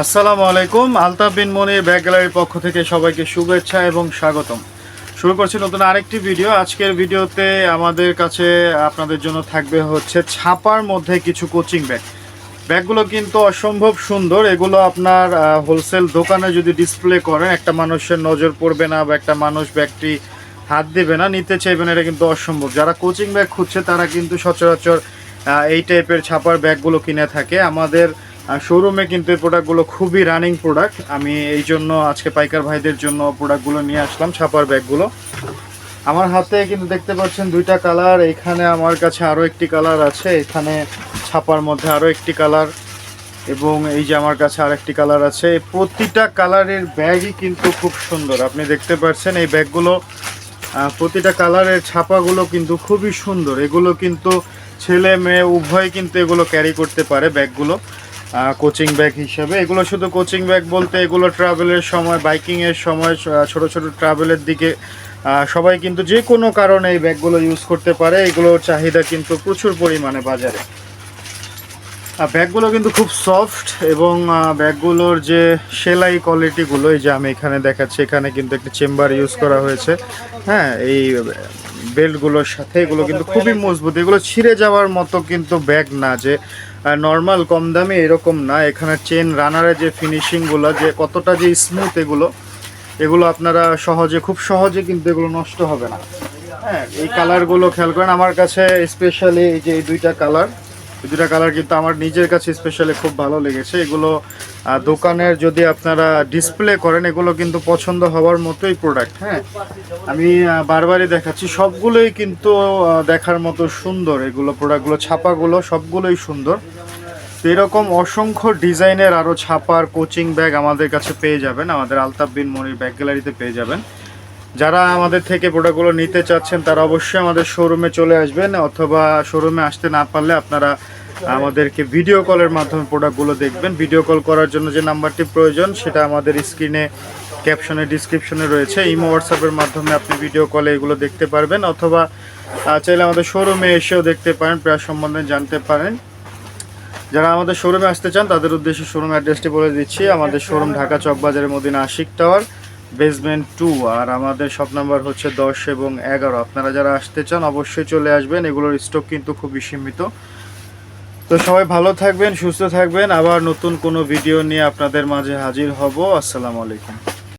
আসসালামু আলাইকুম। আলতাফ বিন মনির ব্যাগ গ্যালারির পক্ষ থেকে সবাইকে শুভেচ্ছা এবং স্বাগতম। শুরু করছি নতুন আরেকটি ভিডিও। আজকের ভিডিওতে আমাদের কাছে আপনাদের জন্য থাকবে হচ্ছে ছাপার মধ্যে কিছু কোচিং ব্যাগ। ব্যাগগুলো কিন্তু অসম্ভব সুন্দর। এগুলো আপনার হোলসেল দোকানে যদি ডিসপ্লে করেন একটা মানুষের নজর পড়বে না বা একটা মানুষ ব্যাগটি হাত দেবে না, নিতে চাইবে না, এটা কিন্তু অসম্ভব। যারা কোচিং ব্যাগ খুঁজছে তারা কিন্তু সচরাচর এই টাইপের ছাপার ব্যাগগুলো কিনে থাকে। আমাদের শোরুমে কিন্তু এই প্রোডাক্টগুলো খুবই রানিং প্রোডাক্ট। আমি এই জন্য আজকে পাইকার ভাইদের জন্য প্রোডাক্টগুলো নিয়ে আসলাম, ছাপার ব্যাগগুলো। আমার হাতে কিন্তু দেখতে পাচ্ছেন দুইটা কালার, এখানে আমার কাছে আরও একটি কালার আছে, এখানে ছাপার মধ্যে আরও একটি কালার, এবং এই যে আমার কাছে আরেকটি কালার আছে। প্রতিটা কালারের ব্যাগই কিন্তু খুব সুন্দর। আপনি দেখতে পাচ্ছেন এই ব্যাগগুলো প্রতিটা কালারের ছাপাগুলো কিন্তু খুবই সুন্দর। এগুলো কিন্তু ছেলে মেয়ে উভয় কিন্তু এগুলো ক্যারি করতে পারে ব্যাগগুলো কোচিং ব্যাগ হিসেবে। এগুলো শুধু কোচিং ব্যাগ বলতে এগুলো ট্রাভেলের সময়, বাইকিংয়ের সময়, ছোট ছোট ট্রাভেলের দিকে সবাই কিন্তু যে কোনো কারণে এই ব্যাগগুলো ইউজ করতে পারে। এগুলোর চাহিদা কিন্তু প্রচুর পরিমাণে বাজারে। ব্যাগগুলো কিন্তু খুব সফট, এবং ব্যাগগুলোর যে সেলাই কোয়ালিটিগুলো, এই যে আমি এখানে দেখাচ্ছি, এখানে কিন্তু একটা চেম্বার ইউজ করা হয়েছে। হ্যাঁ, এই বেল্টগুলোর সাথে এগুলো কিন্তু খুবই মজবুত। এগুলো ছিঁড়ে যাওয়ার মতো কিন্তু ব্যাগ না, যে নর্মাল কম দামে এরকম না। এখানে চেন রানারের যে ফিনিশিংগুলো, যে কতটা যে স্মুথ, এগুলো আপনারা খুব সহজে কিন্তু এগুলো নষ্ট হবে না। হ্যাঁ, এই কালারগুলো খেয়াল করেন। আমার কাছে স্পেশালি এই যে এই দুইটা কালার কিন্তু আমার নিজের কাছে স্পেশালি খুব ভালো লেগেছে। এগুলো দোকানের যদি আপনারা ডিসপ্লে করেন, এগুলো কিন্তু পছন্দ হওয়ার মতোই প্রোডাক্ট। হ্যাঁ, আমি বারবারই দেখাচ্ছি, সবগুলোই কিন্তু দেখার মতো সুন্দর। এগুলো প্রোডাক্টগুলো, ছাপাগুলো সবগুলোই সুন্দর। তো এরকম অসংখ্য ডিজাইনের আরও ছাপার কোচিং ব্যাগ আমাদের কাছে পেয়ে যাবেন, আমাদের আলতাফ বিন মনির ব্যাগ গ্যালারিতে পেয়ে যাবেন। যারা আমাদের থেকে প্রোডাক্টগুলো নিতে চাচ্ছেন তারা অবশ্যই আমাদের শোরুমে চলে আসবেন, অথবা শোরুমে আসতে না পারলে আপনারা আমাদেরকে ভিডিও কলের মাধ্যমে প্রোডাক্টগুলো দেখবেন। ভিডিও কল করার জন্য যে নাম্বারটি প্রয়োজন সেটা আমাদের স্ক্রিনে, ক্যাপশনে, ডিসক্রিপশনে রয়েছে। ইমো, হোয়াটসঅ্যাপের মাধ্যমে আপনি ভিডিও কলে এগুলো দেখতে পারবেন, অথবা চাইলে আমাদের শোরুমে এসেও দেখতে পারেন, প্রায় সম্বন্ধে জানতে পারেন। যারা আমাদের শোরুমে আসতে চান তাদের উদ্দেশ্যে শোরুম অ্যাড্রেসটি বলে দিচ্ছি। আমাদের শোরুম ঢাকা চকবাজারের মদিনা আশিক টাওয়ার, বেসমেন্ট 2, আর আমাদের শপ নাম্বার হচ্ছে 10 এবং 11। আপনারা যারা আসতে চান অবশ্যই চলে আসবেন। এগুলোর স্টক কিন্তু খুবই সীমিত। তো সবাই ভালো থাকবেন, সুস্থ থাকবেন। আবার নতুন কোনো ভিডিও নিয়ে আপনাদের মাঝে হাজির হব। আসসালামু আলাইকুম।